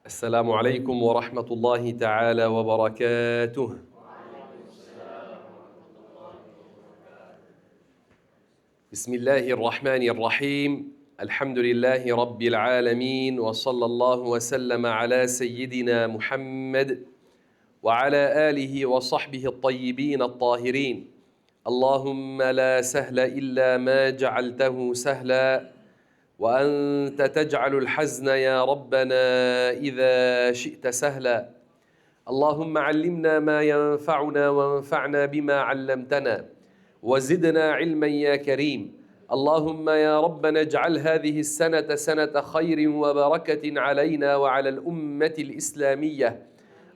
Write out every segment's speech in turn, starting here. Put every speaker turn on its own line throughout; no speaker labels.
السلام عليكم ورحمة الله تعالى وبركاته. بسم الله الرحمن الرحيم. الحمد لله رب العالمين وصلى الله وسلم على سيدنا محمد وعلى آله وصحبه الطيبين الطاهرين. اللهم لا سهل إلا ما جعلته سهلا وأنت تجعل الحزن يا ربنا إذا شئت سهلا. اللهم علمنا ما ينفعنا وانفعنا بما علمتنا وزدنا علما يا كريم. اللهم يا ربنا اجعل هذه السنة سنة خير وبركة علينا وعلى الأمة الإسلامية.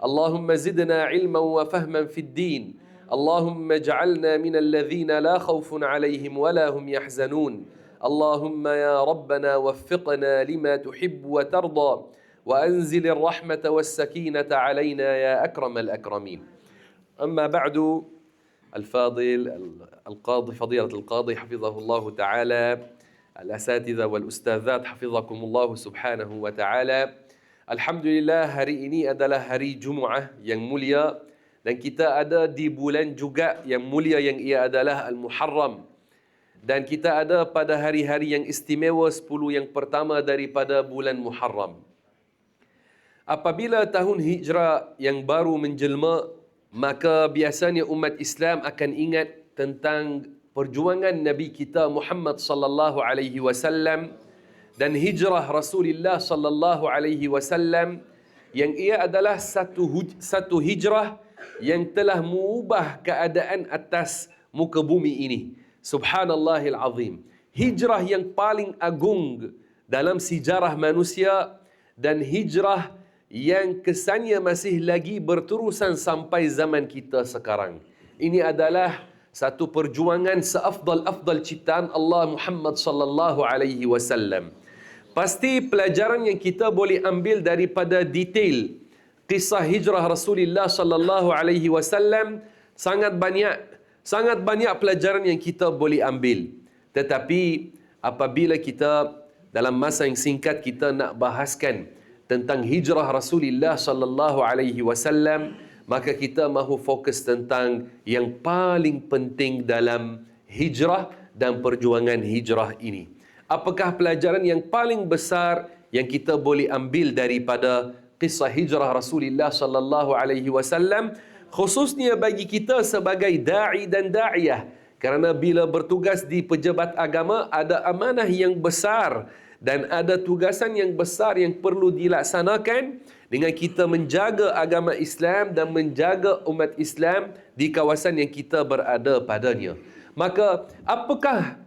اللهم زدنا علما وفهما في الدين. اللهم اجعلنا من الذين لا خوف عليهم ولا هم يحزنون. اللهم يا ربنا وفقنا لما تحب وترضى وأنزل الرحمة والسكينة علينا يا أكرم الأكرمين. أما بعد، الفاضل القاضي فضيلة القاضي حفظه الله تعالى، الأساتذة والأستاذات حفظكم الله سبحانه وتعالى. Alhamdulillah, hari ini adalah hari Jumaat yang mulia dan kita ada di bulan juga yang mulia yang ia adalah Al-Muharram. Dan kita ada pada hari-hari yang istimewa 10 yang pertama daripada bulan Muharram. Apabila tahun Hijrah yang baru menjelma, maka biasanya umat Islam akan ingat tentang perjuangan Nabi kita Muhammad sallallahu alaihi wasallam dan hijrah Rasulullah sallallahu alaihi wasallam yang ia adalah satu hijrah yang telah mengubah keadaan atas muka bumi ini. Subhanallahil azim. Hijrah yang paling agung dalam sejarah manusia dan hijrah yang kesannya masih lagi berterusan sampai zaman kita sekarang. Ini adalah satu perjuangan seafdal-afdal ciptaan Allah Muhammad sallallahu alaihi wasallam. Pasti pelajaran yang kita boleh ambil daripada detail kisah hijrah Rasulullah sallallahu alaihi wasallam sangat banyak pelajaran yang kita boleh ambil. Tetapi apabila kita dalam masa yang singkat kita nak bahaskan tentang hijrah Rasulullah sallallahu alaihi wasallam, maka kita mahu fokus tentang yang paling penting dalam hijrah dan perjuangan hijrah ini. Apakah pelajaran yang paling besar yang kita boleh ambil daripada kisah hijrah Rasulullah sallallahu alaihi wasallam, khususnya bagi kita sebagai dai dan daiyah? Kerana bila bertugas di pejabat agama ada amanah yang besar dan ada tugasan yang besar yang perlu dilaksanakan dengan kita menjaga agama Islam dan menjaga umat Islam di kawasan yang kita berada padanya. Maka apakah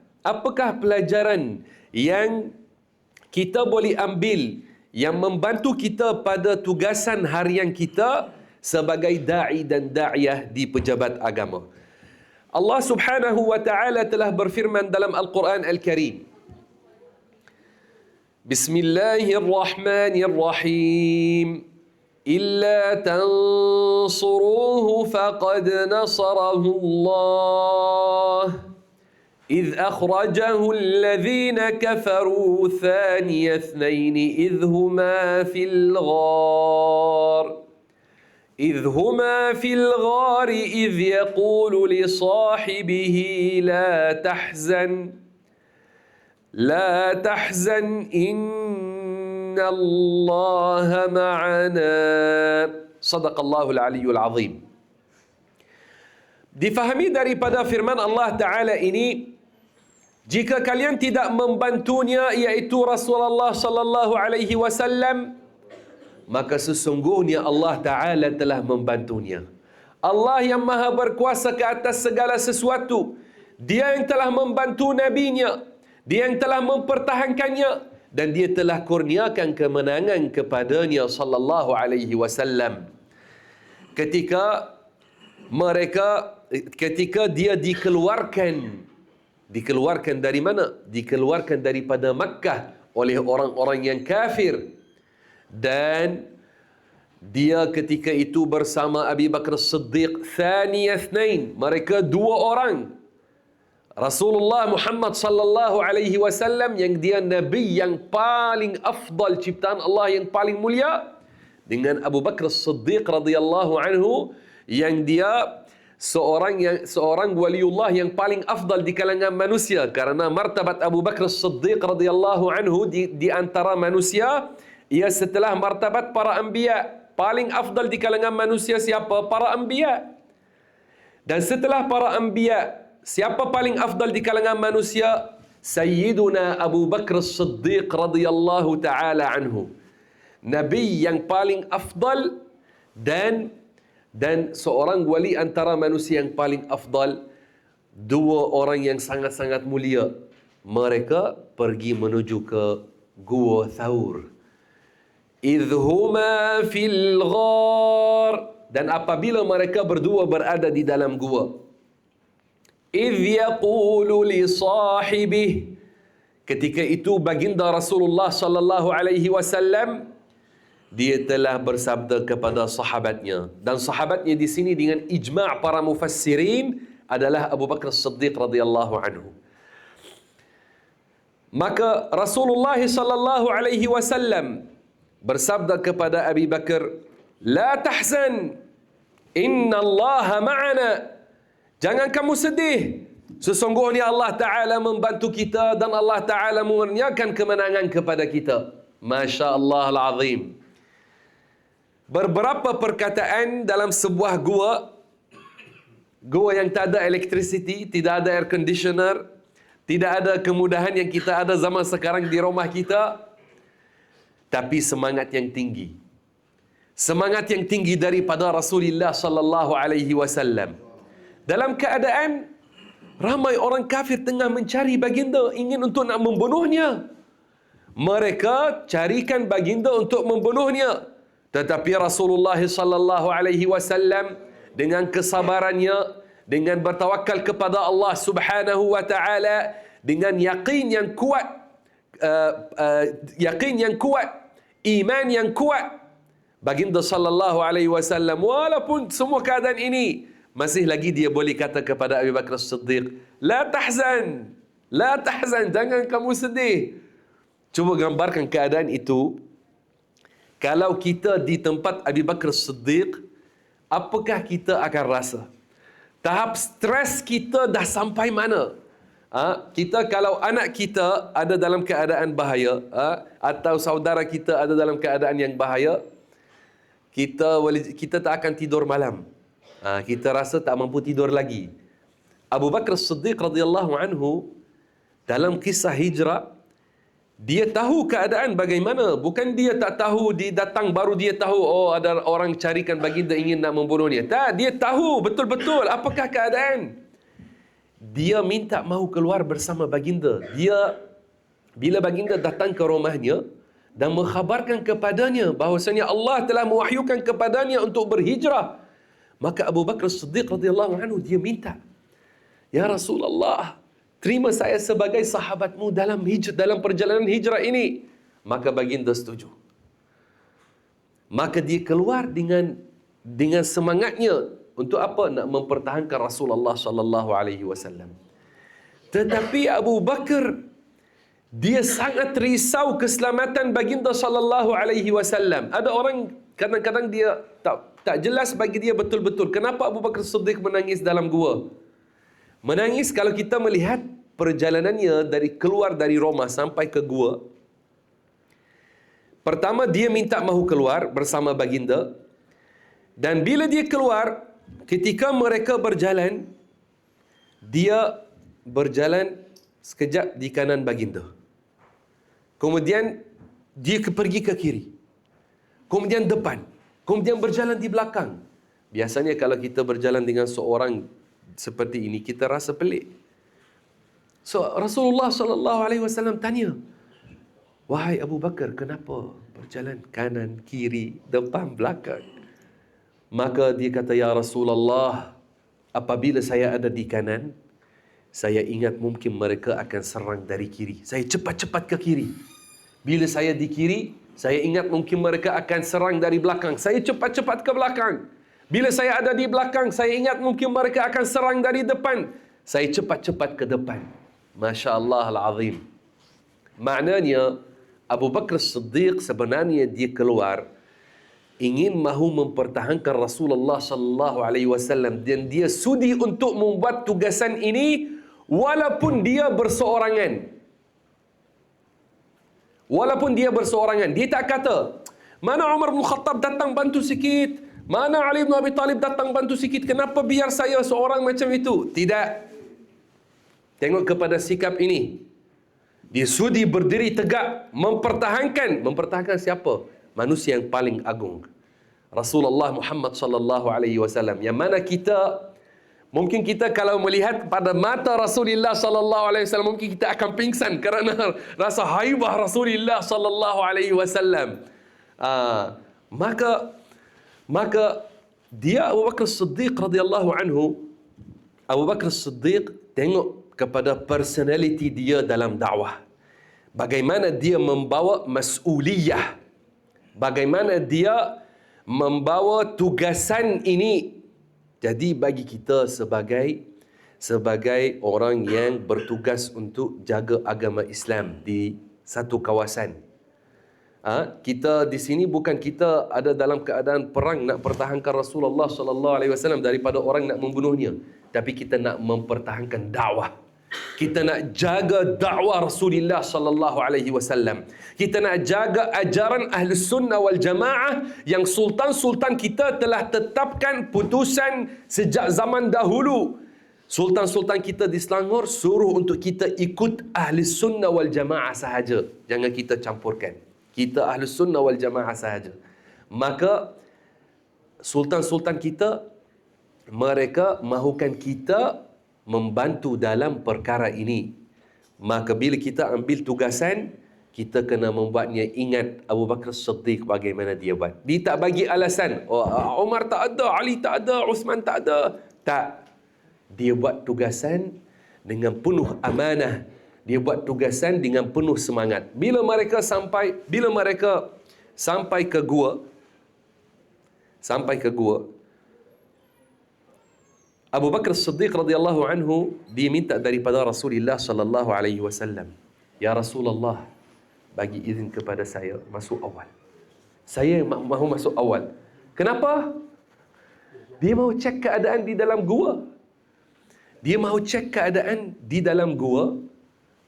pelajaran yang kita boleh ambil yang membantu kita pada tugasan harian kita sebagai da'i dan da'iyah di pejabat agama? Allah Subhanahu wa taala telah berfirman dalam Al-Quran Al-Karim. Bismillahirrahmanirrahim. Illa tansuruhu faqad nasarahu Allah. إذ أخرجه الذين كفروا ثاني اثنين إذ هما في الغار إذ يقول لصاحبه لا تحزن إن الله معنا. صدق الله العلي العظيم. Difahami daripada firman Allah Ta'ala ini, jika kalian tidak membantunya, iaitu Rasulullah sallallahu alaihi wasallam, maka sesungguhnya Allah Ta'ala telah membantunya. Allah yang maha berkuasa ke atas segala sesuatu, Dia yang telah membantu Nabi-Nya, Dia yang telah mempertahankannya, dan Dia telah kurniakan kemenangan kepadanya sallallahu alaihi wasallam. Ketika dia dikeluarkan dari mana? Dikeluarkan daripada Makkah oleh orang-orang yang kafir. Dan dia ketika itu bersama Abu Bakar Siddiq, thaniya ithnain, mereka 2 orang. Rasulullah Muhammad sallallahu alaihi wasallam yang dia nabi yang paling afdal ciptaan Allah yang paling mulia, dengan Abu Bakar As-Siddiq radhiyallahu anhu, yang dia seorang waliullah yang paling afdal di kalangan manusia, karena martabat Abu Bakar As-Siddiq radhiyallahu anhu di antara manusia ia setelah martabat para anbiya. Paling afdal di kalangan manusia siapa? Para anbiya. Dan setelah para anbiya, siapa paling afdal di kalangan manusia? Sayyiduna Abu Bakar As-Siddiq radhiyallahu taala anhu. Nabi yang paling afdal dan seorang wali antara manusia yang paling afdal. Dua orang yang sangat-sangat mulia. Mereka pergi menuju ke Gua Thaur. Idhuma fil ghar. Dan apabila mereka berdua berada di dalam gua, idh yaqulu li sahibih. Ketika itu baginda Rasulullah sallallahu alaihi wasallam dia telah bersabda kepada sahabatnya, dan sahabatnya di sini dengan ijma' para mufassirin adalah Abu Bakar As-Siddiq radhiyallahu anhu. Maka Rasulullah sallallahu alaihi wasallam bersabda kepada Abi Bakar, "La tahzan, inna Allah ma'ana." Jangan kamu sedih. Sesungguhnya Allah Ta'ala membantu kita dan Allah Ta'ala mengurniakan kemenangan kepada kita. Masya Allah al-Azim. Beberapa perkataan dalam sebuah gua yang tak ada electricity, tidak ada air conditioner, tidak ada kemudahan yang kita ada zaman sekarang di rumah kita, tapi semangat yang tinggi. Semangat yang tinggi daripada Rasulullah sallallahu alaihi wasallam. Dalam keadaan ramai orang kafir tengah mencari baginda, ingin untuk nak membunuhnya. Mereka carikan baginda untuk membunuhnya. Tetapi Rasulullah sallallahu alaihi wasallam dengan kesabarannya, dengan bertawakal kepada Allah Subhanahu wa taala, dengan yakin yang kuat, iman yang kuat, baginda sallallahu alaihi wasallam walaupun semua keadaan ini, masih lagi dia boleh kata kepada Abu Bakar As-Siddiq, "La tahzan, la tahzan, jangan kamu sedih." Cuba gambarkan keadaan itu. Kalau kita di tempat Abu Bakar As-Siddiq, apakah kita akan rasa? Tahap stres kita dah sampai mana? Kita kalau anak kita ada dalam keadaan bahaya, atau saudara kita ada dalam keadaan yang bahaya, kita tak akan tidur malam. Kita rasa tak mampu tidur lagi. Abu Bakar As-Siddiq radhiyallahu anhu dalam kisah hijrah, dia tahu keadaan bagaimana. Bukan dia tak tahu, dia datang baru dia tahu, oh ada orang carikan baginda ingin nak membunuhnya. Tak, dia tahu betul-betul apakah keadaan. Dia minta mahu keluar bersama baginda. Bila baginda datang ke rumahnya dan mengkhabarkan kepadanya bahawasanya Allah telah mewahyukan kepadanya untuk berhijrah, maka Abu Bakar As-Siddiq radhiyallahu anhu dia minta, "Ya Rasulullah, terima saya sebagai sahabatmu dalam perjalanan hijrah ini." Maka baginda setuju. Maka dia keluar dengan semangatnya untuk apa? Nak mempertahankan Rasulullah sallallahu alaihi wasallam. Tetapi Abu Bakar dia sangat risau keselamatan baginda sallallahu alaihi wasallam. Ada orang kadang-kadang dia tak jelas bagi dia betul-betul kenapa Abu Bakar Siddiq menangis dalam gua. Menangis kalau kita melihat perjalanannya dari keluar dari Roma sampai ke gua. Pertama dia minta mahu keluar bersama baginda, dan bila dia keluar, ketika mereka berjalan, dia berjalan sekejap di kanan baginda. Kemudian dia pergi ke kiri. Kemudian depan. Kemudian berjalan di belakang. Biasanya kalau kita berjalan dengan seorang seperti ini, kita rasa pelik. So Rasulullah sallallahu alaihi wasallam tanya, "Wahai Abu Bakar, kenapa berjalan kanan, kiri, depan, belakang?" Maka dia kata, "Ya Rasulullah, apabila saya ada di kanan, saya ingat mungkin mereka akan serang dari kiri. Saya cepat-cepat ke kiri. Bila saya di kiri, saya ingat mungkin mereka akan serang dari belakang. Saya cepat-cepat ke belakang. Bila saya ada di belakang, saya ingat mungkin mereka akan serang dari depan. Saya cepat-cepat ke depan." Masya Allah al-Azim. Maknanya Abu Bakar Siddiq sebenarnya dia keluar ingin mahu mempertahankan Rasulullah sallallahu alaihi wasallam dan dia sudi untuk membuat tugasan ini walaupun dia berseorangan. Walaupun dia berseorangan. Dia tak kata, mana Umar bin Khattab datang bantu sikit, mana Ali bin Abi Talib datang bantu sikit, kenapa biar saya seorang macam itu? Tidak. Tengok kepada sikap ini. Dia sudi berdiri tegak, mempertahankan siapa? Manusia yang paling agung, Rasulullah Muhammad sallallahu alaihi wasallam. Yang mana mungkin kita kalau melihat pada mata Rasulullah sallallahu alaihi wasallam, mungkin kita akan pingsan kerana rasa haibah Rasulullah sallallahu alaihi wasallam. Maka dia Abu Bakar Siddiq radhiyallahu anhu, Abu Bakar Siddiq tengok kepada personality dia dalam dakwah. Bagaimana dia membawa mas'uliyah. Bagaimana dia membawa tugasan ini. Jadi bagi kita sebagai orang yang bertugas untuk jaga agama Islam di satu kawasan. Kita di sini bukan kita ada dalam keadaan perang nak pertahankan Rasulullah sallallahu alaihi wasallam daripada orang nak membunuhnya, tapi kita nak mempertahankan dakwah. Kita nak jaga dakwah Rasulullah sallallahu alaihi wasallam. Kita nak jaga ajaran Ahlus Sunnah wal Jamaah yang sultan-sultan kita telah tetapkan putusan sejak zaman dahulu. Sultan-sultan kita di Selangor suruh untuk kita ikut Ahlus Sunnah wal Jamaah sahaja. Jangan kita campurkan. Kita Ahlus Sunnah wal Jamaah sahaja. Maka sultan-sultan kita, mereka mahukan kita membantu dalam perkara ini. Maka bila kita ambil tugasan, kita kena membuatnya ingat Abu Bakar Siddiq bagaimana dia buat. Dia tak bagi alasan, Umar tak ada, Ali tak ada, Uthman tak ada. Tak. Dia buat tugasan dengan penuh amanah. Dia buat tugasan dengan penuh semangat. Bila mereka sampai ke gua, Abu Bakar Siddiq radhiyallahu anhu dia minta daripada Rasulullah sallallahu alaihi wasallam, "Ya Rasulullah, bagi izin kepada saya masuk awal." Saya mahu masuk awal. Kenapa? Dia mahu cek keadaan di dalam gua. Dia mahu cek keadaan di dalam gua.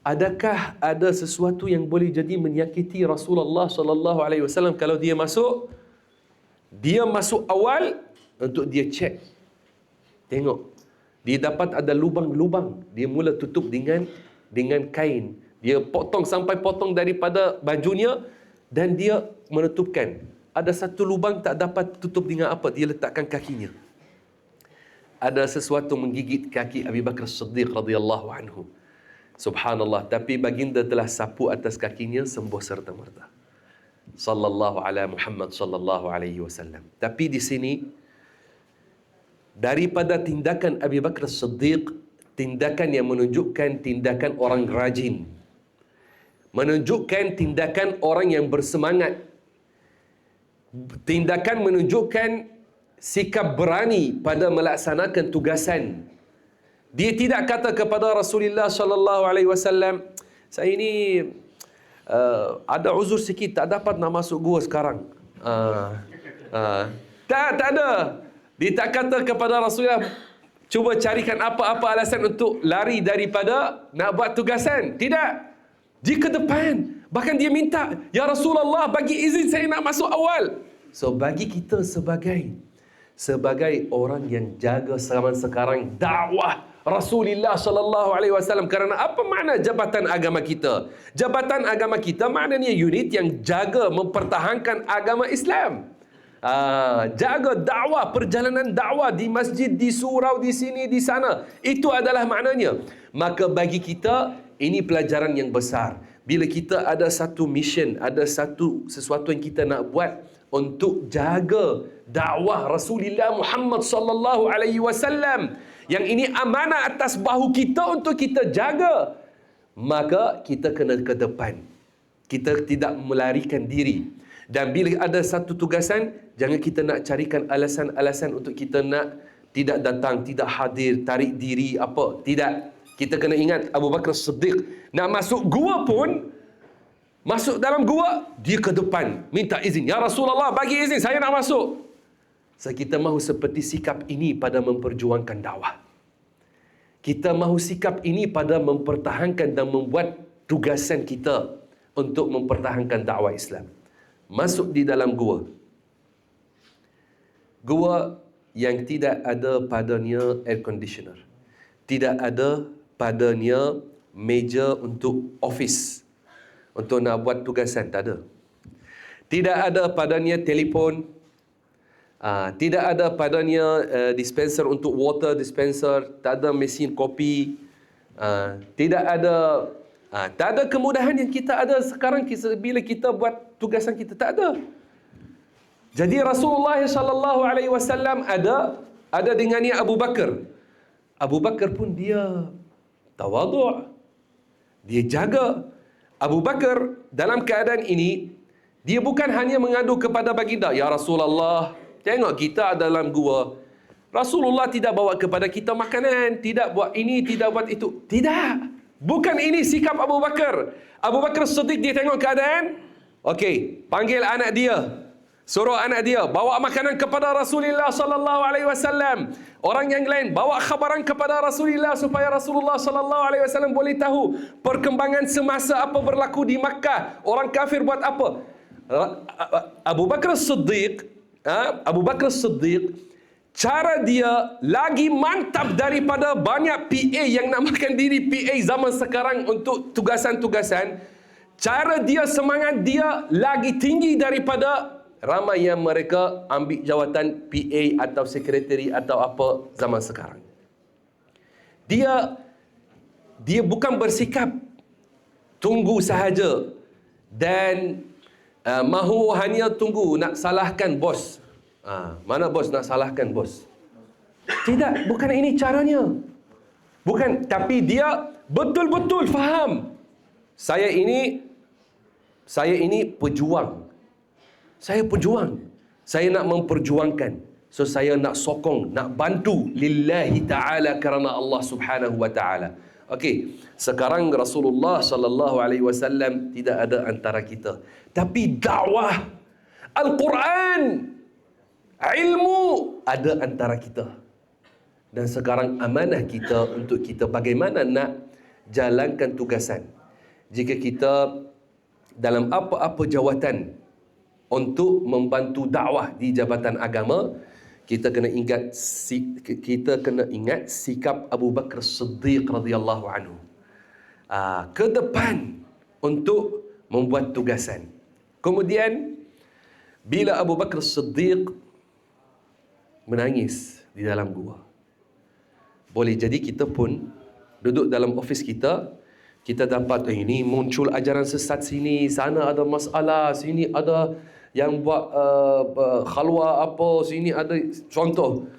Adakah ada sesuatu yang boleh jadi menyakiti Rasulullah sallallahu alaihi wasallam kalau dia masuk awal untuk dia cek. Tengok, dia dapat ada lubang-lubang. Dia mula tutup dengan kain. Dia potong daripada bajunya dan dia menutupkan. Ada satu lubang tak dapat tutup dengan apa, dia letakkan kakinya. Ada sesuatu menggigit kaki Abu Bakar Siddiq radhiyallahu anhu. Subhanallah, tapi baginda telah sapu atas kakinya sembuh serta-merta. Sallallahu ala Muhammad sallallahu alaihi wasallam. Tapi di sini daripada tindakan Abu Bakar Siddiq, tindakan yang menunjukkan tindakan orang rajin, menunjukkan tindakan orang yang bersemangat, tindakan menunjukkan sikap berani pada melaksanakan tugasan. Dia tidak kata kepada Rasulullah sallallahu alaihi wasallam, "Saya ini ada uzur sikit, tak dapat nak masuk gua sekarang." Tak ada. Dia tak kata kepada Rasulullah, "Cuba carikan apa-apa alasan untuk lari daripada nak buat tugasan." Tidak. Dia ke depan. Bahkan dia minta, "Ya Rasulullah, bagi izin saya nak masuk awal." So bagi kita sebagai orang yang jaga zaman sekarang dakwah Rasulullah sallallahu alaihi wasallam, kerana apa makna jabatan agama kita? Jabatan agama kita maknanya unit yang jaga mempertahankan agama Islam. Jaga dakwah, perjalanan dakwah di masjid, di surau, di sini, di sana. Itu adalah maknanya. Maka bagi kita ini pelajaran yang besar. Bila kita ada satu mission, ada sesuatu yang kita nak buat untuk jaga dakwah Rasulullah Muhammad sallallahu alaihi wasallam, yang ini amanah atas bahu kita untuk kita jaga, maka kita kena ke depan. Kita tidak melarikan diri. Dan bila ada satu tugasan, jangan kita nak carikan alasan-alasan untuk kita nak tidak datang, tidak hadir, tarik diri apa. Tidak. Kita kena ingat Abu Bakar Siddiq nak masuk gua pun Masuk dalam gua, dia ke depan minta izin. Ya Rasulullah, bagi izin, saya nak masuk. Kita mahu seperti sikap ini pada memperjuangkan dakwah. Kita mahu sikap ini pada mempertahankan dan membuat tugasan kita untuk mempertahankan dakwah Islam. Masuk di dalam gua. Gua yang tidak ada padanya air conditioner. Tidak ada padanya meja untuk office. Untuk nak buat tugasan, tak ada. Tidak ada padanya telefon. Tidak ada padanya dispenser untuk water dispenser. Tak ada mesin kopi. Tidak ada tak ada kemudahan yang kita ada sekarang bila kita buat tugasan kita. Tak ada. Jadi Rasulullah sallallahu alaihi wasallam ada dengannya Abu Bakar. Abu Bakar pun dia tawaduk. Dia jaga. Abu Bakar dalam keadaan ini, dia bukan hanya mengadu kepada baginda, ya Rasulullah, tengok kita dalam gua. Rasulullah tidak bawa kepada kita makanan, tidak buat ini, tidak buat itu. Tidak. Bukan ini sikap Abu Bakar. Abu Bakar Siddiq, dia tengok keadaan. Okey, panggil anak dia. Suruh anak dia bawa makanan kepada Rasulullah sallallahu alaihi wasallam. Orang yang lain bawa khabaran kepada Rasulullah supaya Rasulullah sallallahu alaihi wasallam boleh tahu perkembangan semasa apa berlaku di Makkah. Orang kafir buat apa? Abu Bakar Siddiq, cara dia lagi mantap daripada banyak PA yang namakan diri PA zaman sekarang untuk tugasan-tugasan. Cara dia, semangat dia lagi tinggi daripada ramai yang mereka ambil jawatan PA atau sekretari atau apa zaman sekarang. Dia bukan bersikap tunggu sahaja dan mahu hanya tunggu nak salahkan bos. Mana bos nak salahkan bos? Tidak, bukan ini caranya. Bukan, tapi dia betul-betul faham. Saya ini pejuang. Saya pejuang. Saya nak memperjuangkan. So saya nak sokong, nak bantu lillahi ta'ala kerana Allah subhanahu wa ta'ala. Okey, sekarang Rasulullah sallallahu alaihi wasallam tidak ada antara kita. Tapi dakwah Al-Quran, ilmu ada antara kita. Dan sekarang amanah kita untuk kita bagaimana nak jalankan tugasan. Jika kita dalam apa-apa jawatan untuk membantu dakwah di jabatan agama, kita kena ingat sikap Abu Bakar Siddiq radhiyallahu anhu. Ke depan untuk membuat tugasan. Kemudian bila Abu Bakar Siddiq menangis di dalam gua, boleh jadi kita pun duduk dalam ofis kita, kita dapat ini muncul ajaran sesat sini, sana ada masalah, sini ada yang buat khalwa apa, sini ada contoh.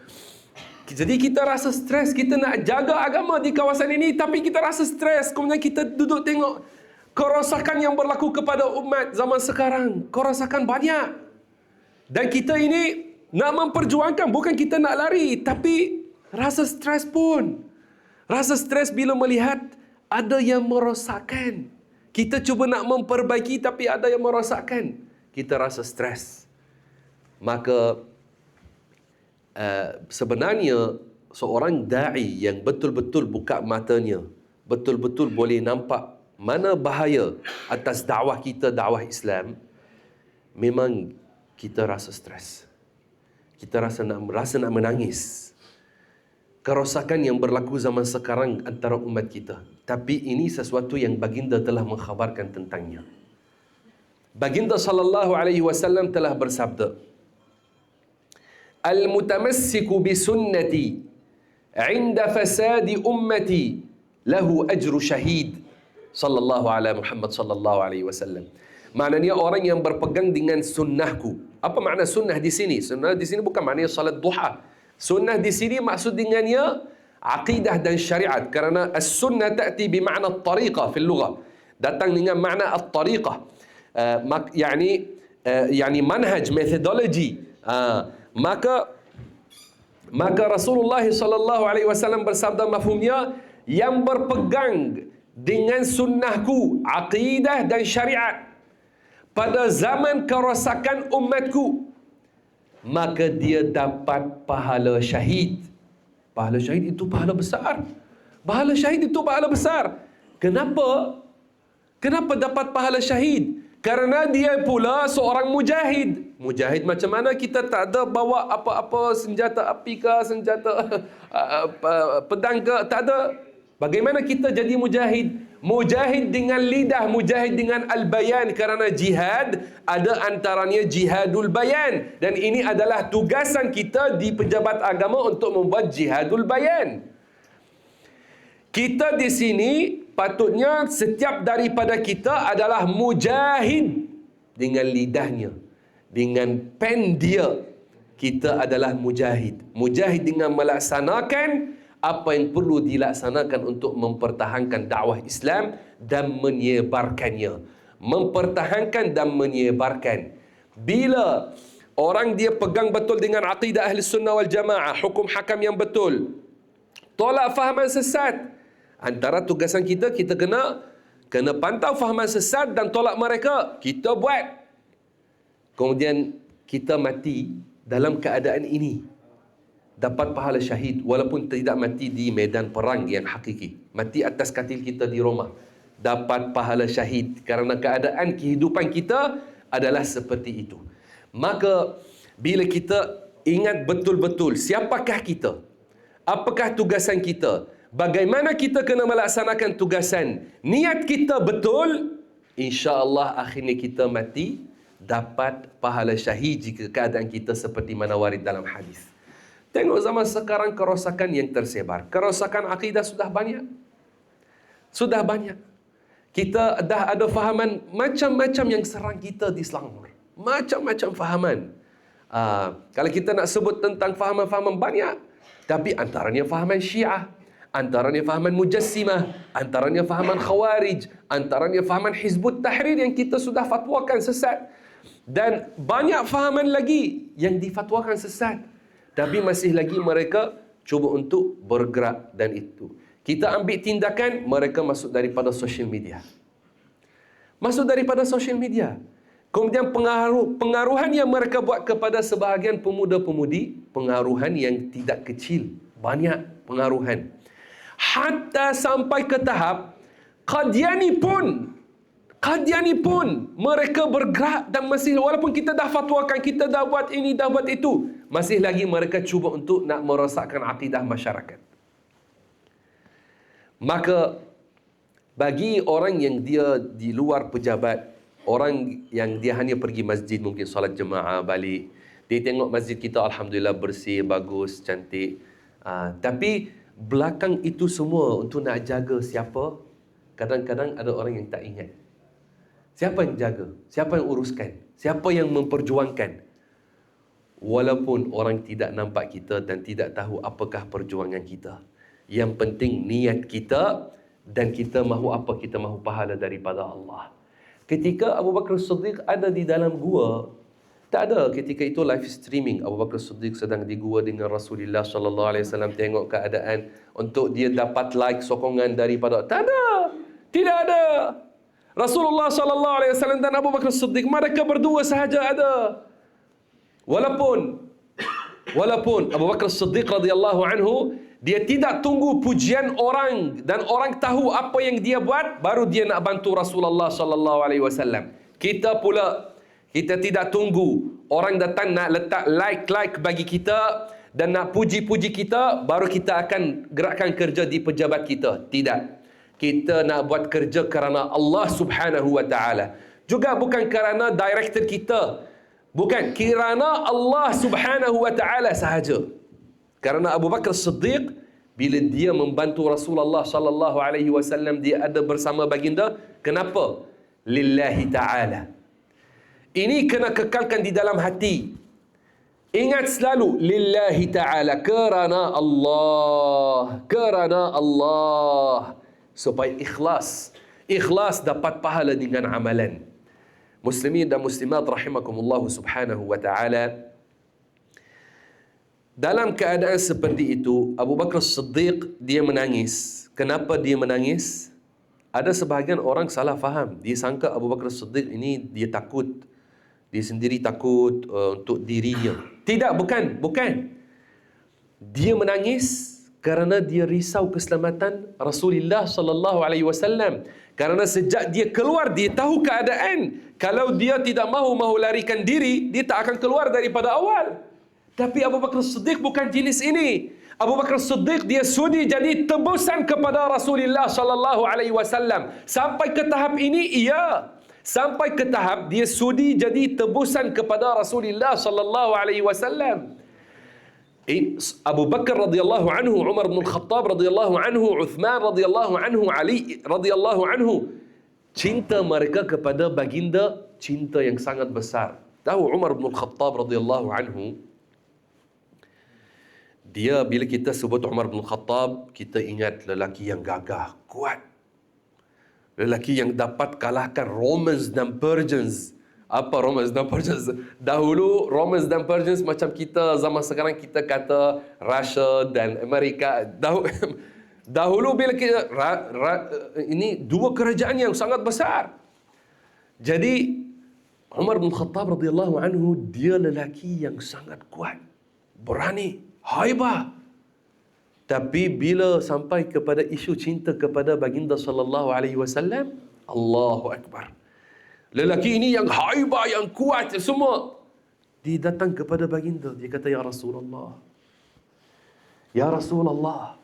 Jadi kita rasa stres, kita nak jaga agama di kawasan ini tapi kita rasa stres. Kemudian kita duduk tengok kerosakan yang berlaku kepada umat zaman sekarang. Kerosakan banyak. Dan kita ini nak memperjuangkan, bukan kita nak lari, tapi rasa stres pun. Rasa stres bila melihat ada yang merosakkan. Kita cuba nak memperbaiki tapi ada yang merosakkan. Kita rasa stres. Maka sebenarnya seorang da'i yang betul-betul buka matanya, betul-betul boleh nampak mana bahaya atas dakwah kita, dakwah Islam, memang kita rasa stres. Kita rasa nak menangis. Kerosakan yang berlaku zaman sekarang antara umat kita. Tapi ini sesuatu yang baginda telah mengkhabarkan tentangnya. Baginda sallallahu alaihi wasallam telah bersabda, "Al-mutamassiku bi sunnati 'inda fasadi ummati lahu ajru syahid." Sallallahu alaihi Muhammad sallallahu alaihi wasallam. Maknanya orang yang berpegang dengan sunnahku. Apa makna sunnah di sini? Sunnah di sini bukan maknanya salat duha. Sunnah di sini maksud dengannya aqidah dan syariat. Kerana as-sunnah ta'ti bimakna at-tariqah fil lughah. Datang dengan makna at-tariqah. Yani manhaj, methodology. Maka Rasulullah sallallahu alaihi wasallam bersabda mafhumnya, yang berpegang dengan sunnahku, aqidah dan syariat. pada zaman kerosakan umatku, maka dia dapat pahala syahid. Pahala syahid itu pahala besar. Pahala syahid itu pahala besar. Kenapa? Kenapa dapat pahala syahid? Karena dia pula seorang mujahid. Mujahid macam mana? Kita tak ada bawa apa-apa senjata api ke, senjata pedang ke, tak ada. Bagaimana kita jadi mujahid? Mujahid dengan lidah, mujahid dengan al-bayan. Kerana jihad ada antaranya jihadul bayan. Dan ini adalah tugasan kita di pejabat agama untuk membuat jihadul bayan. Kita di sini patutnya setiap daripada kita adalah mujahid dengan lidahnya, dengan pen dia. Kita adalah mujahid. Mujahid dengan melaksanakan apa yang perlu dilaksanakan untuk mempertahankan dakwah Islam dan menyebarkannya. Mempertahankan dan menyebarkan. Bila orang dia pegang betul dengan aqidah ahli sunnah wal jamaah, hukum hakam yang betul, tolak fahaman sesat. Antara tugasan kita, kita kena pantau fahaman sesat dan tolak mereka. Kita buat. Kemudian kita mati dalam keadaan ini, dapat pahala syahid walaupun tidak mati di medan perang yang hakiki. Mati atas katil kita di rumah, dapat pahala syahid kerana keadaan kehidupan kita adalah seperti itu. Maka bila kita ingat betul-betul siapakah kita, apakah tugasan kita, bagaimana kita kena melaksanakan tugasan, niat kita betul, insya-Allah akhirnya kita mati dapat pahala syahid jika keadaan kita seperti mana warid dalam hadis. Tengok zaman sekarang kerosakan yang tersebar. Kerosakan akidah sudah banyak. Sudah banyak. Kita dah ada fahaman macam-macam yang serang kita di Selangor. Macam-macam fahaman. Kalau kita nak sebut tentang fahaman-fahaman banyak. Tapi antaranya fahaman Syiah, antaranya fahaman Mujassimah, antaranya fahaman Khawarij, antaranya fahaman Hizbut Tahrir yang kita sudah fatwakan sesat. Dan banyak fahaman lagi yang difatwakan sesat. Tapi masih lagi mereka cuba untuk bergerak dan itu. Kita ambil tindakan, mereka masuk daripada social media. Masuk daripada social media. Kemudian pengaruhan yang mereka buat kepada sebahagian pemuda-pemudi, pengaruhan yang tidak kecil. Banyak pengaruhan. Hatta sampai ke tahap Qadiani pun mereka bergerak dan masih, walaupun kita dah fatwakan, kita dah buat ini, dah buat itu, masih lagi mereka cuba untuk nak merosakkan akidah masyarakat. Maka bagi orang yang dia di luar pejabat, orang yang dia hanya pergi masjid, mungkin solat jemaah balik, dia tengok masjid kita alhamdulillah bersih, bagus, cantik, tapi belakang itu semua untuk nak jaga siapa, kadang-kadang ada orang yang tak ingat. Siapa yang jaga? Siapa yang uruskan? Siapa yang memperjuangkan? Walaupun orang tidak nampak kita dan tidak tahu apakah perjuangan kita. Yang penting niat kita dan kita mahu apa? Kita mahu pahala daripada Allah. Ketika Abu Bakar Siddiq ada di dalam gua, tak ada ketika itu live streaming. Abu Bakar Siddiq sedang di gua dengan Rasulullah sallallahu alaihi wasallam, tengok keadaan untuk dia dapat like sokongan daripada, tak ada. Tidak ada. Rasulullah sallallahu alaihi wasallam dan Abu Bakar Siddiq, mereka berdua sahaja ada. Walaupun Abu Bakar Siddiq radhiyallahu anhu, dia tidak tunggu pujian orang dan orang tahu apa yang dia buat baru dia nak bantu Rasulullah sallallahu alaihi wasallam. Kita pula, kita tidak tunggu orang datang nak letak like bagi kita dan nak puji-puji kita baru kita akan gerakkan kerja di pejabat kita. Tidak. Kita nak buat kerja kerana Allah Subhanahu wa taala. Juga bukan kerana director kita. Bukan kerana Allah Subhanahu wa taala sahaja. Kerana Abu Bakar Siddiq bila dia membantu Rasulullah sallallahu alaihi wasallam, dia ada bersama baginda. Kenapa? Lillahi taala. Ini kena kekalkan di dalam hati. Ingat selalu lillahi taala, kerana Allah. Kerana Allah. Supaya ikhlas dapat pahala dengan amalan. Muslimin dan muslimat rahimakumullah subhanahu wa ta'ala, dalam keadaan seperti itu Abu Bakar Siddiq dia menangis. Kenapa dia menangis? Ada sebahagian orang salah faham. Dia sangka Abu Bakar Siddiq ini dia takut. Dia sendiri takut untuk dirinya. Tidak, bukan. Dia menangis kerana dia risau keselamatan Rasulullah sallallahu alaihi wasallam. Kerana sejak dia keluar, dia tahu keadaan. Kalau dia tidak mahu larikan diri, dia tak akan keluar daripada awal. Tapi Abu Bakar Siddiq bukan jenis ini. Abu Bakar Siddiq dia sudi jadi tebusan kepada Rasulullah sallallahu alaihi wasallam. Sampai ke tahap ini, iya. Sampai ke tahap dia sudi jadi tebusan kepada Rasulullah sallallahu alaihi wasallam. Abu Bakar radhiyallahu anhu, Umar bin Khattab radhiyallahu anhu, Uthman radhiyallahu anhu, Ali radhiyallahu anhu, cinta mereka kepada baginda cinta yang sangat besar. Tahu Umar bin Khattab radhiyallahu anhu, dia bila kita sebut Umar bin Khattab, kita ingat lelaki yang gagah, kuat. Lelaki yang dapat kalahkan Romans dan Persians. Apa Romans dan Persians? Dahulu Romans dan Persians macam kita zaman sekarang kita kata Russia dan Amerika. Dahulu bila kita ini dua kerajaan yang sangat besar. Jadi Umar bin Khattab radhiyallahu anhu dia lelaki yang sangat kuat, berani, haibah. Tapi bila sampai kepada isu cinta kepada baginda sallallahu alaihi wasallam, Allahu akbar. Lelaki ini yang haibah, yang kuat semua, dia datang kepada baginda, dia kata, ya Rasulullah, ya Rasulullah,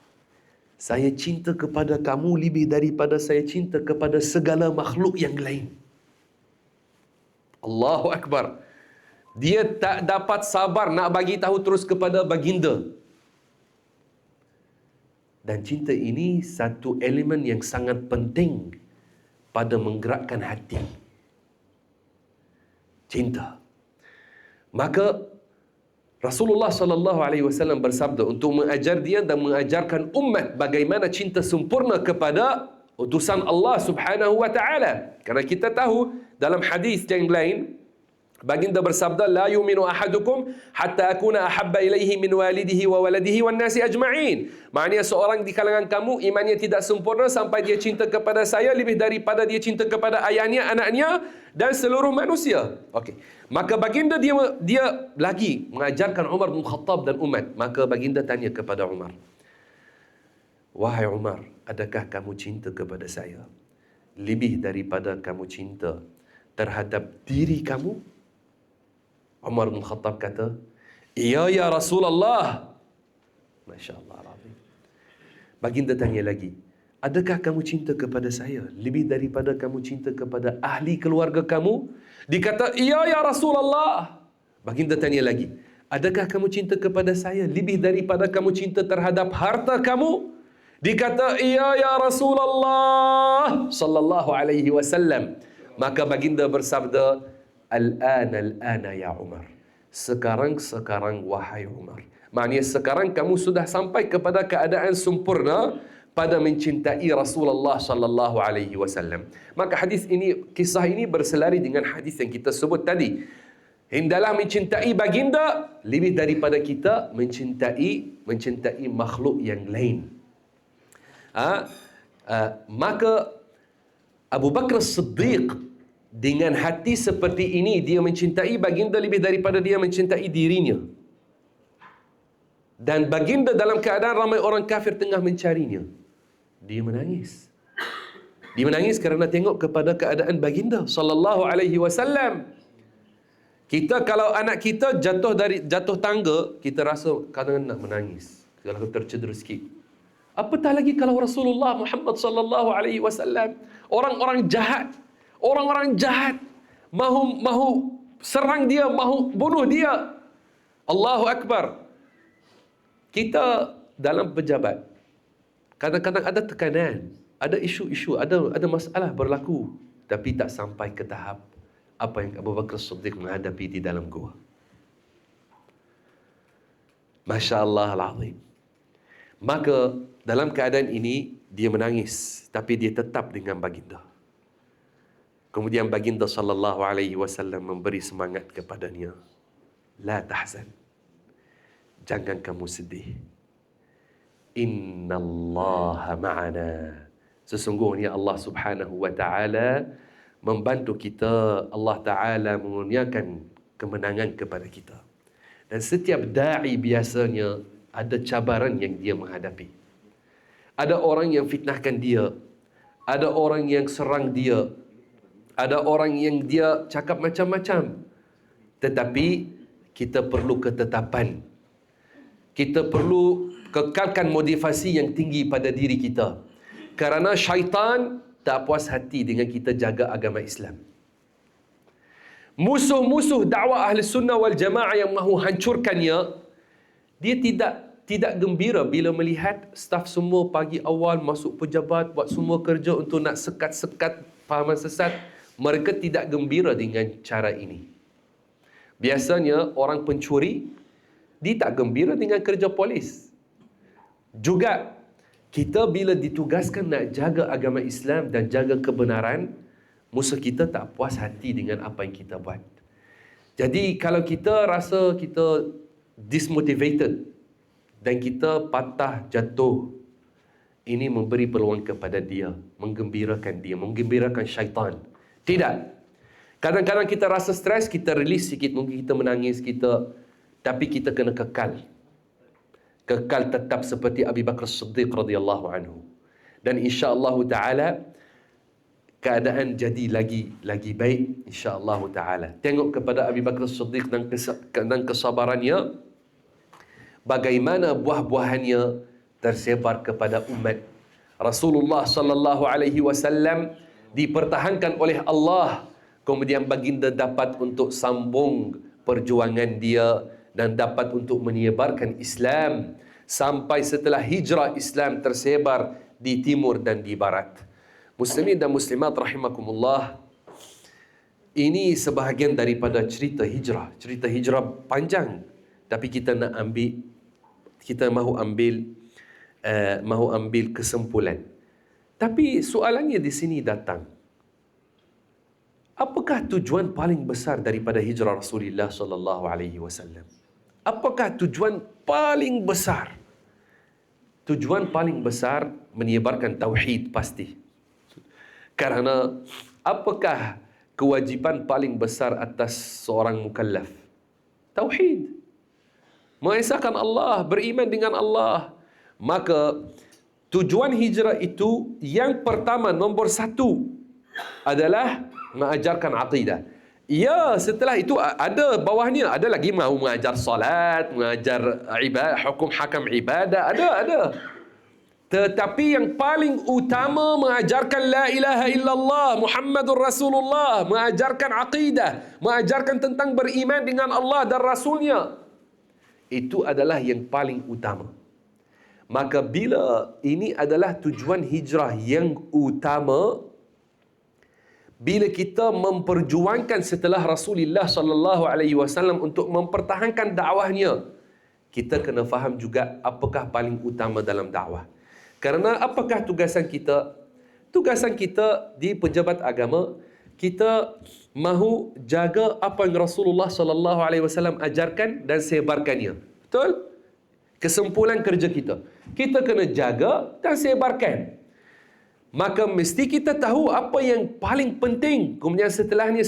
saya cinta kepada kamu lebih daripada saya cinta kepada segala makhluk yang lain. Allahu akbar. Dia tak dapat sabar nak bagi tahu terus kepada baginda. Dan cinta ini satu elemen yang sangat penting pada menggerakkan hati. Cinta. Maka Rasulullah sallallahu alaihi wasallam bersabda untuk mengajar dia dan mengajarkan umat bagaimana cinta sempurna kepada utusan Allah Subhanahu wa taala. Karena kita tahu dalam hadis yang lain baginda bersabda, la yu'minu ahadukum hatta akuna ahabba ilaihi min walidihi wa waladihi wan nasi ajma'in. Maknanya seorang di kalangan kamu imannya tidak sempurna sampai dia cinta kepada saya lebih daripada dia cinta kepada ayahnya, anaknya dan seluruh manusia. Okey. Maka baginda dia lagi mengajarkan Umar bin Khattab dan umat. Maka baginda tanya kepada Umar, wahai Umar, adakah kamu cinta kepada saya lebih daripada kamu cinta terhadap diri kamu? Umar bin Khattab kata, iya ya Rasulullah. Masya Allah. Baginda tanya lagi, adakah kamu cinta kepada saya lebih daripada kamu cinta kepada ahli keluarga kamu? Dikata, iya ya Rasulullah. Baginda tanya lagi, adakah kamu cinta kepada saya lebih daripada kamu cinta terhadap harta kamu? Dikata, iya ya Rasulullah sallallahu alaihi wasallam. Maka baginda bersabda, Al-ana ya Umar. Sekarang wahai Umar. Maknanya sekarang kamu sudah sampai kepada keadaan sempurna pada mencintai Rasulullah sallallahu alaihi wasallam. Maka hadis ini, kisah ini berselari dengan hadis yang kita sebut tadi. Hendaklah mencintai baginda lebih daripada kita mencintai makhluk yang lain. Maka Abu Bakar Siddiq dengan hati seperti ini, dia mencintai baginda lebih daripada dia mencintai dirinya. Dan baginda dalam keadaan ramai orang kafir tengah mencarinya, dia menangis. Dia menangis kerana tengok kepada keadaan baginda sallallahu alaihi wasallam. Kita kalau anak kita jatuh tangga, kita rasa kadang-kadang nak menangis kalau tercedera sikit. Apatah lagi kalau Rasulullah Muhammad sallallahu alaihi wasallam, orang-orang jahat mahu serang dia, mahu bunuh dia. Allahu Akbar. Kita dalam pejabat, kadang-kadang ada tekanan, ada isu-isu, ada masalah berlaku, tapi tak sampai ke tahap apa yang Abu Bakar Siddiq menghadapi di dalam gua. Masya Allah al-Azim. Maka dalam keadaan ini dia menangis, tapi dia tetap dengan baginda. Kemudian baginda sallallahu alaihi wasallam memberi semangat kepadanya. La tahzan. Jangan kamu sedih. Innallaha ma'ana. Sesungguhnya Allah Subhanahu wa Ta'ala membantu kita, Allah Ta'ala mengurniakan kemenangan kepada kita. Dan setiap da'i biasanya ada cabaran yang dia menghadapi. Ada orang yang fitnahkan dia, ada orang yang serang dia, ada orang yang dia cakap macam-macam. Tetapi kita perlu ketetapan. Kita perlu kekalkan motivasi yang tinggi pada diri kita. Kerana syaitan tak puas hati dengan kita jaga agama Islam. Musuh-musuh dakwah Ahli Sunnah wal Jamaah yang mahu hancurkannya, dia tidak gembira bila melihat staf semua pagi awal masuk pejabat, buat semua kerja untuk nak sekat-sekat fahaman sesat. Mereka tidak gembira dengan cara ini. Biasanya orang pencuri, dia tak gembira dengan kerja polis. Juga kita bila ditugaskan nak jaga agama Islam dan jaga kebenaran, musuh kita tak puas hati dengan apa yang kita buat. Jadi kalau kita rasa kita dismotivated dan kita patah jatuh, ini memberi peluang kepada dia, menggembirakan syaitan. Tidak. Kadang-kadang kita rasa stres, kita release sikit, mungkin kita menangis, tapi kita kena kekal. Kekal tetap seperti Abu Bakar Siddiq radhiyallahu anhu. Dan insya-Allah taala keadaan jadi lagi baik insya-Allah taala. Tengok kepada Abu Bakar Siddiq dan kesabarannya, bagaimana buah-buahannya tersebar kepada umat. Rasulullah sallallahu alaihi wasallam dipertahankan oleh Allah, kemudian baginda dapat untuk sambung perjuangan dia dan dapat untuk menyebarkan Islam sampai setelah hijrah Islam tersebar di timur dan di barat. Muslimin dan muslimat rahimakumullah, ini sebahagian daripada cerita hijrah. Cerita hijrah panjang, tapi kita mahu ambil kesimpulan. Tapi soalannya di sini datang, apakah tujuan paling besar daripada hijrah Rasulullah sallallahu alaihi wasallam? Apakah tujuan paling besar? Tujuan paling besar menyebarkan tauhid pasti. Kerana apakah kewajipan paling besar atas seorang mukallaf? Tauhid. Mengesahkan Allah, beriman dengan Allah. Maka tujuan hijrah itu yang pertama, nombor satu adalah mengajarkan akidah. Ya, setelah itu ada bawahnya, ada lagi mahu mengajar salat, mengajar ibadah, hukum hakam ibadah, ada. Tetapi yang paling utama mengajarkan la ilaha illallah Muhammadur Rasulullah, mengajarkan akidah, mengajarkan tentang beriman dengan Allah dan Rasulnya. Itu adalah yang paling utama. Maka bila ini adalah tujuan hijrah yang utama, bila kita memperjuangkan setelah Rasulullah sallallahu alaihi wasallam untuk mempertahankan dakwahnya, kita kena faham juga apakah paling utama dalam dakwah. Kerana apakah tugasan kita? Tugasan kita di pejabat agama, kita mahu jaga apa yang Rasulullah sallallahu alaihi wasallam ajarkan dan sebarkannya. Betul? Kesimpulan kerja kita, kita kena jaga dan sebarkan. Maka mesti kita tahu apa yang paling penting, kemudian setelahnya,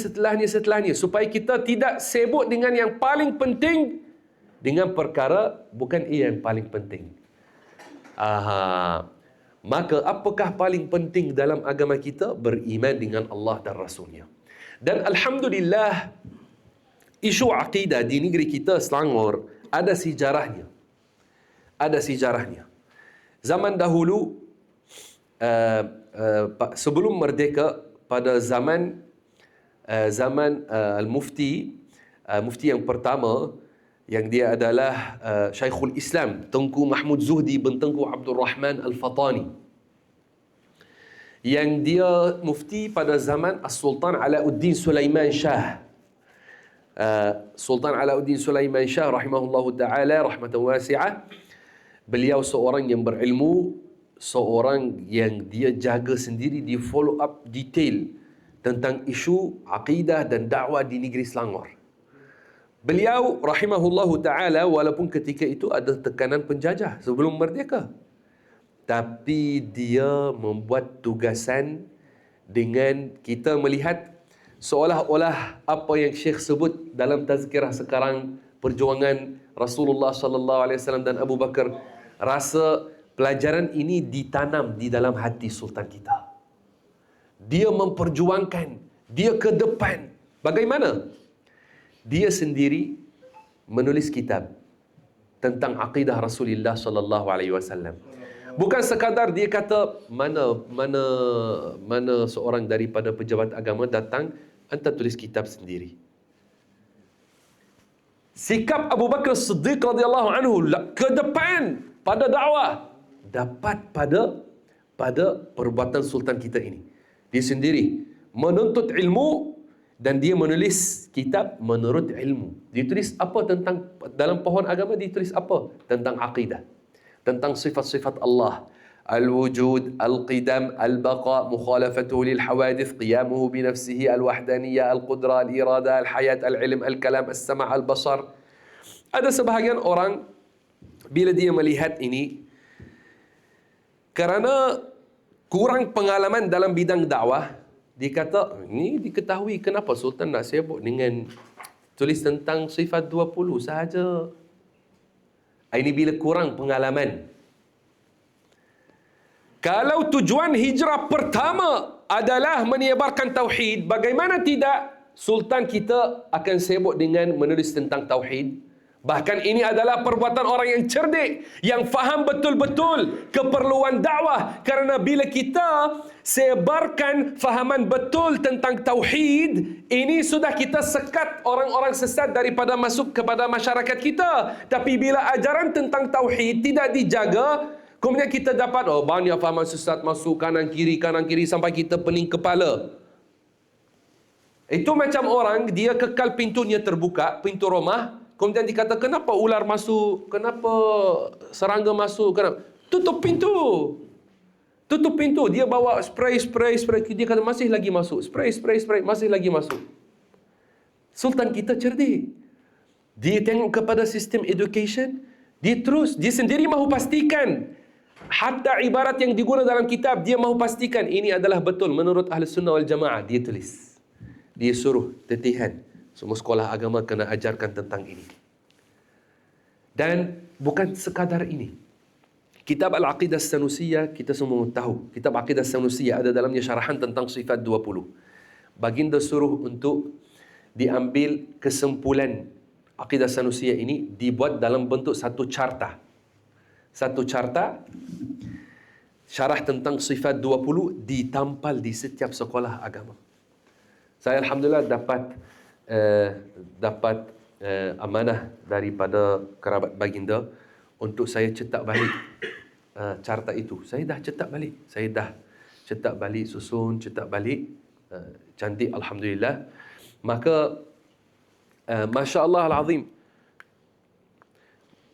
supaya kita tidak sibuk dengan yang paling penting dengan perkara bukan ia yang paling penting. Maka apakah paling penting dalam agama kita? Beriman dengan Allah dan Rasulnya. Dan Alhamdulillah, isu akidah di negeri kita Selangor ada sejarahnya. Zaman dahulu, sebelum merdeka, pada zaman Al-Mufti, Mufti yang pertama, yang dia adalah Syekhul Islam Tengku Mahmud Zuhdi bin Tengku Abdul Rahman Al-Fatani, yang dia mufti pada zaman Sultan Alauddin Sulaiman Shah. Sultan Alauddin Sulaiman Shah rahimahullahu ta'ala rahmatan wasi'ah. Beliau seorang yang berilmu, seorang yang dia jaga sendiri, dia follow up detail tentang isu akidah dan dakwah di negeri Selangor. Beliau rahimahullahu ta'ala, walaupun ketika itu ada tekanan penjajah sebelum merdeka, Tapi dia membuat tugasan dengan kita melihat seolah-olah apa yang Syekh sebut dalam tazkirah sekarang, perjuangan Rasulullah sallallahu alaihi wasallam dan Abu Bakar, rasa pelajaran ini ditanam di dalam hati sultan kita. Dia memperjuangkan, dia ke depan. Bagaimana? Dia sendiri menulis kitab tentang akidah Rasulullah sallallahu alaihi wasallam. Bukan sekadar dia kata mana seorang daripada pejabat agama datang, anda tulis kitab sendiri. Sikap Abu Bakar Siddiq radhiyallahu anhu ke depan pada dakwah dapat pada perbuatan sultan kita ini. Dia sendiri menuntut ilmu dan dia menulis kitab menurut ilmu. Dia tulis apa tentang dalam pohon agama, dia tulis apa tentang akidah, tentang sifat-sifat Allah, al-wujud, al-qidam, al-baqa, mukhalafatuhu lil hawadith, qiyamuhu bi nafsihi, al-wahdaniyah, al-qudra, al-irada, al-hayat, al-ilm, al-kalam, as-sama', al-basar. Ada sebahagian orang bila dia melihat ini, kerana kurang pengalaman dalam bidang dakwah, dia kata, ini diketahui kenapa sultan nak sibuk dengan tulis tentang sifat 20 sahaja. Ini bila kurang pengalaman. Kalau tujuan hijrah pertama adalah menyebarkan tauhid, bagaimana tidak sultan kita akan sibuk dengan menulis tentang tauhid? Bahkan ini adalah perbuatan orang yang cerdik, yang faham betul-betul keperluan dakwah. Kerana bila kita sebarkan fahaman betul tentang tauhid, ini sudah kita sekat orang-orang sesat daripada masuk kepada masyarakat kita. Tapi bila ajaran tentang tauhid tidak dijaga, kemudian kita dapat banyak fahaman sesat masuk kanan kiri sampai kita pening kepala. Itu macam orang dia kekal pintunya terbuka, pintu rumah. Kemudian dikata, kenapa ular masuk? Kenapa serangga masuk? Kenapa? Tutup pintu. Tutup pintu. Dia bawa spray. Dia kata, masih lagi masuk. Spray, masih lagi masuk. Sultan kita cerdik. Dia tengok kepada sistem education. Dia sendiri mahu pastikan. Hatta ibarat yang digunakan dalam kitab, dia mahu pastikan ini adalah betul menurut Ahli Sunnah wal Jamaah. Dia tulis. Dia suruh tetihan. Semua sekolah agama kena ajarkan tentang ini. Dan bukan sekadar ini. Kitab Al-Aqidah As-Sanusiyah, kita semua tahu. Kitab Aqidah As-Sanusiyah ada dalamnya syarahan tentang sifat 20. Baginda suruh untuk diambil kesimpulan Aqidah As-Sanusiyah ini, dibuat dalam bentuk satu carta. Satu carta, syarah tentang sifat 20 ditampal di setiap sekolah agama. Saya Alhamdulillah dapat amanah daripada kerabat baginda untuk saya cetak balik carta itu. Saya dah cetak balik, susun, cetak balik, cantik Alhamdulillah. Maka Masya Allah Al-Azim,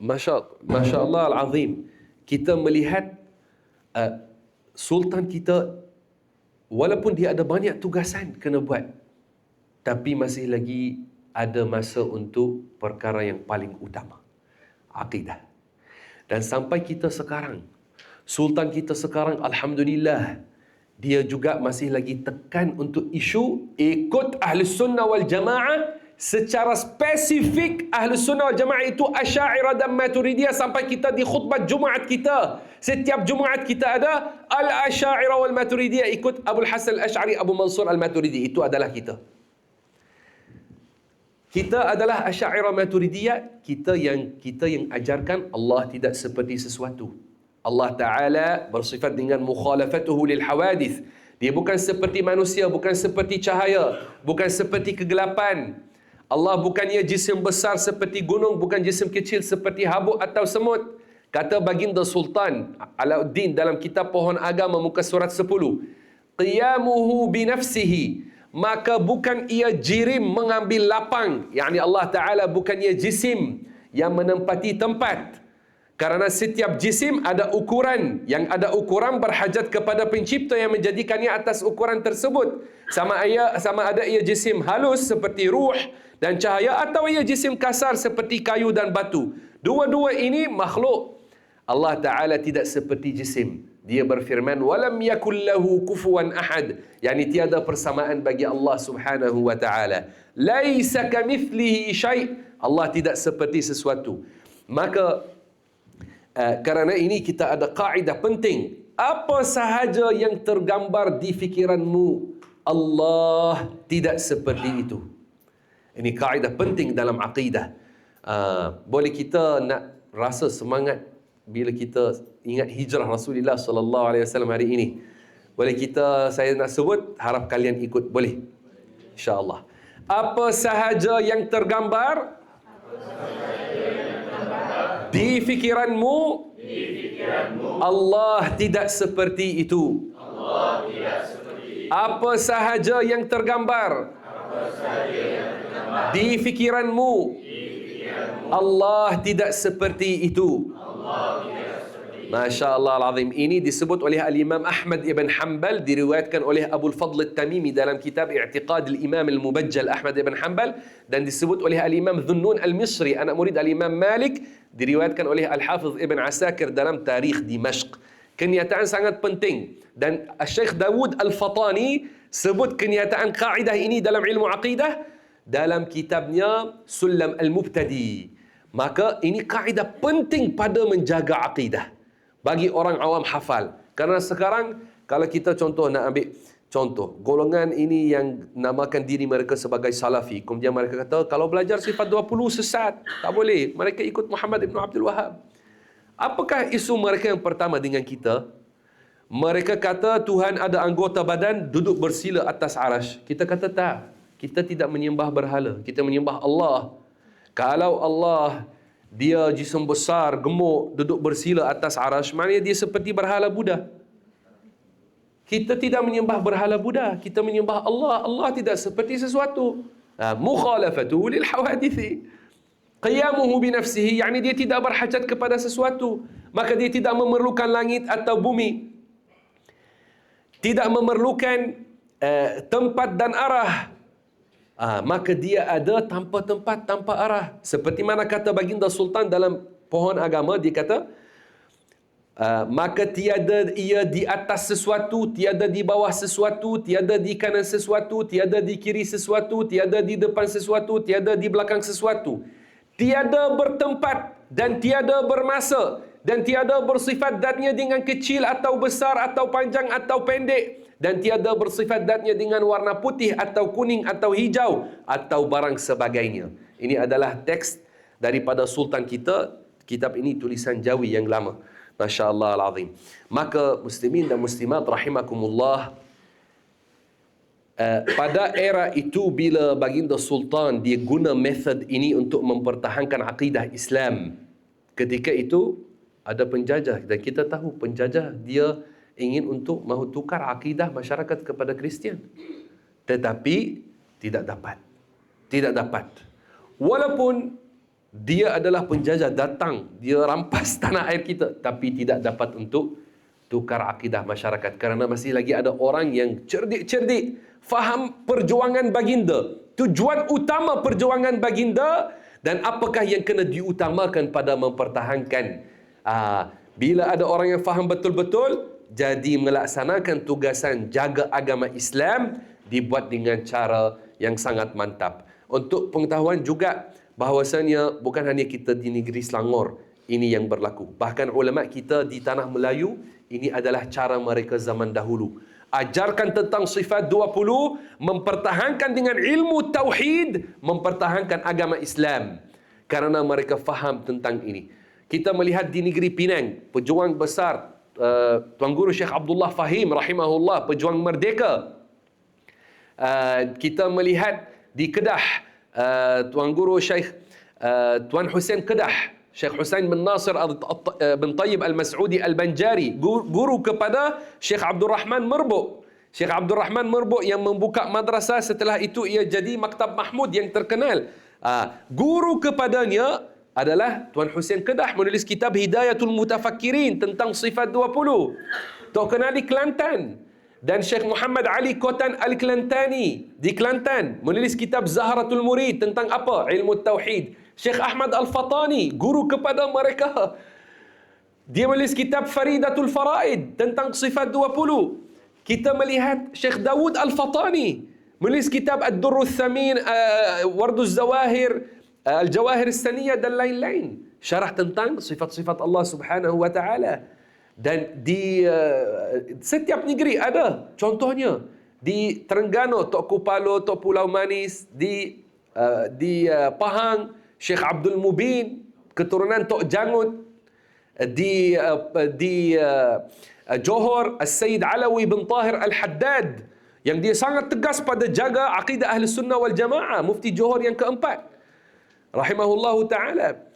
Masya Allah Al-Azim, kita melihat sultan kita, walaupun dia ada banyak tugasan kena buat, tapi masih lagi ada masa untuk perkara yang paling utama, akidah. Dan sampai kita sekarang, sultan kita sekarang, Alhamdulillah, dia juga masih lagi tekan untuk isu ikut Ahli Sunnah wal Jamaah. Secara spesifik Ahli Sunnah wal Jamaah itu Asy'ariyah dan Maturidiyah. Sampai kita di khutbah Jumaat kita, setiap Jumaat kita ada Al-Asy'ariyah wal Maturidiyah, ikut Abu Hasan Al-Asy'ari, Abu Mansur Al-Maturidi. Itu adalah kita. Kita adalah Asy'ariyah Maturidiyah. Kita yang ajarkan Allah tidak seperti sesuatu. Allah Ta'ala bersifat dengan mukhalafatuhu lil hawadith. Dia bukan seperti manusia, bukan seperti cahaya, bukan seperti kegelapan. Allah bukannya jisim besar seperti gunung, bukan jisim kecil seperti habuk atau semut. Kata baginda Sultan Alauddin dalam kitab Pohon Agama muka surat 10, qiyamuhu binafsihi, maka bukan ia jirim mengambil lapang. Yani Allah Ta'ala bukan ia jisim yang menempati tempat. Karena setiap jisim ada ukuran. Yang ada ukuran berhajat kepada pencipta yang menjadikannya atas ukuran tersebut. Sama ada ia jisim halus seperti ruh dan cahaya, atau ia jisim kasar seperti kayu dan batu. Dua-dua ini makhluk. Allah Ta'ala tidak seperti jisim. Dia berfirman, walam yakul lahu kufuwan ahad. Yani tiada persamaan bagi Allah Subhanahu wa Ta'ala. Laisa kamithlihi syai'. Allah tidak seperti sesuatu. Maka kerana ini kita ada kaedah penting. Apa sahaja yang tergambar di fikiranmu, Allah tidak seperti itu. Ini kaedah penting dalam akidah. Boleh kita nak rasa semangat bila kita ingat hijrah Rasulullah sallallahu alaihi wasallam hari ini. Boleh saya nak sebut, harap kalian ikut, boleh? Insya-Allah. Apa sahaja yang tergambar di fikiranmu, Allah tidak seperti itu. Apa sahaja yang tergambar di fikiranmu, Allah tidak seperti itu. Masya Allah al-Azim. Ini disebut oleh Al-Imam Ahmad ibn Hanbal, diriwayatkan oleh Abul Fadl al-Tamimi dalam kitab I'tiqad al-Imam al-Mubajjal Ahmad ibn Hanbal, dan disebut oleh Al-Imam Dhunnun al-Misri, anak murid Al-Imam Malik, diriwayatkan oleh Al-Hafiz Ibn Asakir dalam Tarikh Dimashq. Kenyataan sangat penting, dan Syekh Dawud Al-Fatani sebut kenyataan kaedah ini dalam ilmu aqidah dalam kitabnya Sulam Al-Mubtadi. Maka ini kaedah penting pada menjaga akidah bagi orang awam hafal. Kerana sekarang kalau kita contoh nak ambil contoh, golongan ini yang namakan diri mereka sebagai salafi, kemudian mereka kata kalau belajar sifat 20 sesat, tak boleh, mereka ikut Muhammad ibn Abdul Wahab. Apakah isu mereka yang pertama dengan kita? Mereka kata Tuhan ada anggota badan duduk bersila atas arash. Kita kata tak, kita tidak menyembah berhala, kita menyembah Allah. Kalau Allah dia jisim besar, gemuk, duduk bersila atas arash, maknanya dia seperti berhala Buddha. Kita tidak menyembah berhala Buddha, kita menyembah Allah. Allah tidak seperti sesuatu. Mukhalafatu lil hawadithi. Qiyamuhu binafsihi, yakni dia tidak berhajat kepada sesuatu. Maka dia tidak memerlukan langit atau bumi. Tidak memerlukan tempat dan arah. Maka dia ada tanpa tempat, tanpa arah. Seperti mana kata baginda Sultan dalam pohon agama, dia kata, maka tiada ia di atas sesuatu, tiada di bawah sesuatu, tiada di kanan sesuatu, tiada di kiri sesuatu, tiada di depan sesuatu, tiada di belakang sesuatu. Tiada bertempat dan tiada bermasa dan tiada bersifat zatnya dengan kecil atau besar atau panjang atau pendek, dan tiada bersifat zatnya dengan warna putih atau kuning atau hijau atau barang sebagainya. Ini adalah teks daripada Sultan kita. Kitab ini tulisan Jawi yang lama. Masya Allah al-Azim. Maka muslimin dan muslimat rahimakumullah, pada era itu bila baginda Sultan dia guna metod ini untuk mempertahankan akidah Islam, ketika itu ada penjajah, dan kita tahu penjajah dia ingin untuk mahu tukar akidah masyarakat kepada Kristian, tetapi tidak dapat. Walaupun dia adalah penjajah, datang, dia rampas tanah air kita, tapi tidak dapat untuk tukar akidah masyarakat. Kerana masih lagi ada orang yang cerdik-cerdik, faham perjuangan baginda, tujuan utama perjuangan baginda, dan apakah yang kena diutamakan pada mempertahankan. Bila ada orang yang faham betul-betul, jadi melaksanakan tugasan jaga agama Islam dibuat dengan cara yang sangat mantap. Untuk pengetahuan juga, bahawasanya bukan hanya kita di negeri Selangor ini yang berlaku. Bahkan ulama kita di tanah Melayu, ini adalah cara mereka zaman dahulu. Ajarkan tentang sifat 20, mempertahankan dengan ilmu tauhid, mempertahankan agama Islam. Kerana mereka faham tentang ini. Kita melihat di negeri Penang, pejuang besar, Tuan Guru Syekh Abdullah Fahim rahimahullah, pejuang merdeka. Kita melihat di Kedah, Tuan Guru Syekh Tuan Hussein Kedah, Syekh Hussein bin Nasir bin Tayyib Al-Mas'udi Al-Banjari, guru kepada Syekh Abdul Rahman Merbuk. Syekh Abdul Rahman Merbuk yang membuka madrasah, setelah itu ia jadi Maktab Mahmud yang terkenal. Guru kepadanya adalah Tuan Hussein Kedah, menulis kitab Hidayatul Mutafakkirin tentang sifat 20. Tok Kenali Kelantan. Dan Syekh Muhammad Ali Kotan Al-Kelantani di Kelantan menulis kitab Zahratul Murid tentang apa? Ilmu Tauhid. Syekh Ahmad Al-Fatani, guru kepada mereka. Dia menulis kitab Faridatul Faraid tentang sifat 20. Kita melihat Syekh Dawud Al-Fatani menulis kitab Ad-Durrul Thamin, Warduz Zawahir, Al-Jawahir Saniyah dan lain-lain. Syarah tentang sifat-sifat Allah Subhanahu wa taala. Dan di setiap negeri ada. Contohnya di Terengganu Tok Kupalo, Tok Pulau Manis, di Pahang Syekh Abdul Mubin, keturunan Tok Jangut, di Johor As-Sayyid Alawi bin Tahir Al-Haddad, yang dia sangat tegas pada jaga akidah Ahli Sunnah wal Jamaah, mufti Johor yang keempat rahimahullahu ta'ala.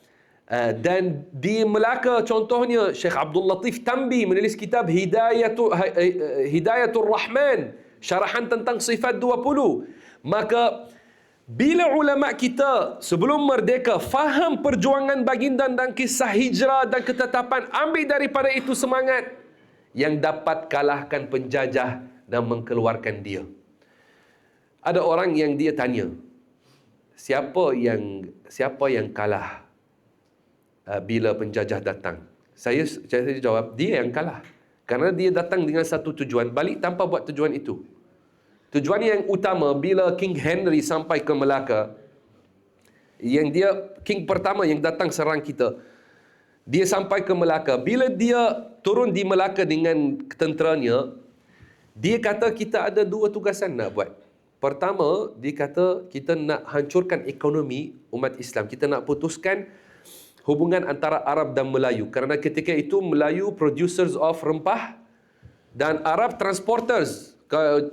Dan di Melaka contohnya Syekh Abdul Latif Tambi menulis kitab Hidayatul Rahman, syarahan tentang sifat 20. Maka bila ulama kita sebelum merdeka faham perjuangan baginda dan kisah hijrah dan ketetapan, ambil daripada itu semangat yang dapat kalahkan penjajah dan mengeluarkan dia. Ada orang yang dia tanya, siapa yang kalah bila penjajah datang? Saya jawab, dia yang kalah. Kerana dia datang dengan satu tujuan, balik tanpa buat tujuan itu. Tujuan yang utama bila King Henry sampai ke Melaka, yang dia king pertama yang datang serang kita, dia sampai ke Melaka. Bila dia turun di Melaka dengan tenteranya, dia kata kita ada dua tugasan nak buat. Pertama, dia kata kita nak hancurkan ekonomi umat Islam. Kita nak putuskan hubungan antara Arab dan Melayu. Kerana ketika itu Melayu producers of rempah dan Arab transporters,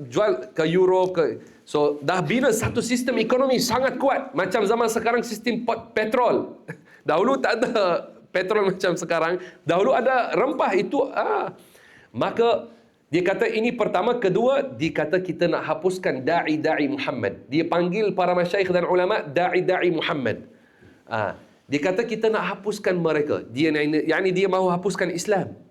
jual ke Europe, so dah bina satu sistem ekonomi sangat kuat. Macam zaman sekarang sistem petrol. Dahulu tak ada petrol macam sekarang. Dahulu ada rempah itu. Maka dia kata ini pertama. Kedua, dia kata kita nak hapuskan da'i Muhammad. Dia panggil para masyaikh dan ulama da'i Muhammad. Dia kata kita nak hapuskan mereka. Dia mahu hapuskan Islam.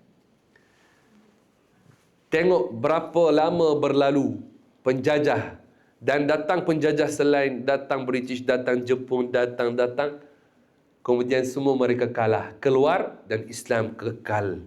Tengok berapa lama berlalu penjajah, dan datang penjajah selain, datang British, datang Jepun, datang. Kemudian semua mereka kalah, keluar, dan Islam kekal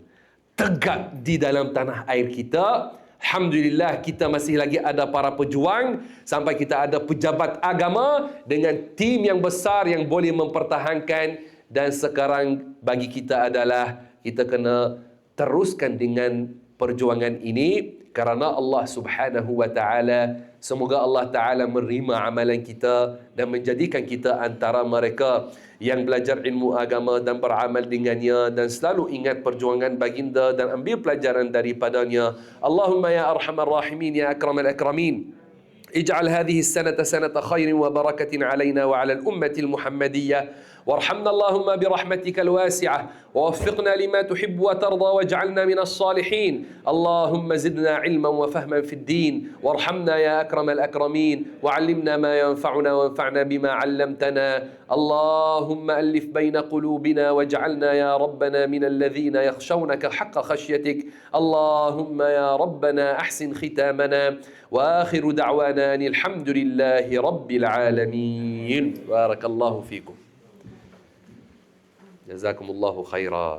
tegak di dalam tanah air kita. Alhamdulillah kita masih lagi ada para pejuang, sampai kita ada pejabat agama dengan tim yang besar yang boleh mempertahankan. Dan sekarang bagi kita adalah kita kena teruskan dengan perjuangan ini kerana Allah Subhanahu wa taala, semoga Allah taala menerima amalan kita dan menjadikan kita antara mereka yang belajar ilmu agama dan beramal dengannya dan selalu ingat perjuangan baginda dan ambil pelajaran daripadanya. Allahumma ya arhamar rahimin ya akramal akramin, اجعل هذه السنة سنة خير وبركة علينا وعلى الأمة المحمدية، وارحمنا اللهم برحمتك الواسعة، ووفقنا لما تحب وترضى، واجعلنا من الصالحين. اللهم زدنا علما وفهما في الدين، وارحمنا يا أكرم الأكرمين، وعلمنا ما ينفعنا وانفعنا بما علمتنا. اللهم ألف بين قلوبنا واجعلنا يا ربنا من الذين يخشونك حق خشيتك. اللهم يا ربنا أحسن ختامنا، وآخر دعوانا أن الحمد لله رب العالمين. بارك الله فيكم. جزاكم الله خيرا.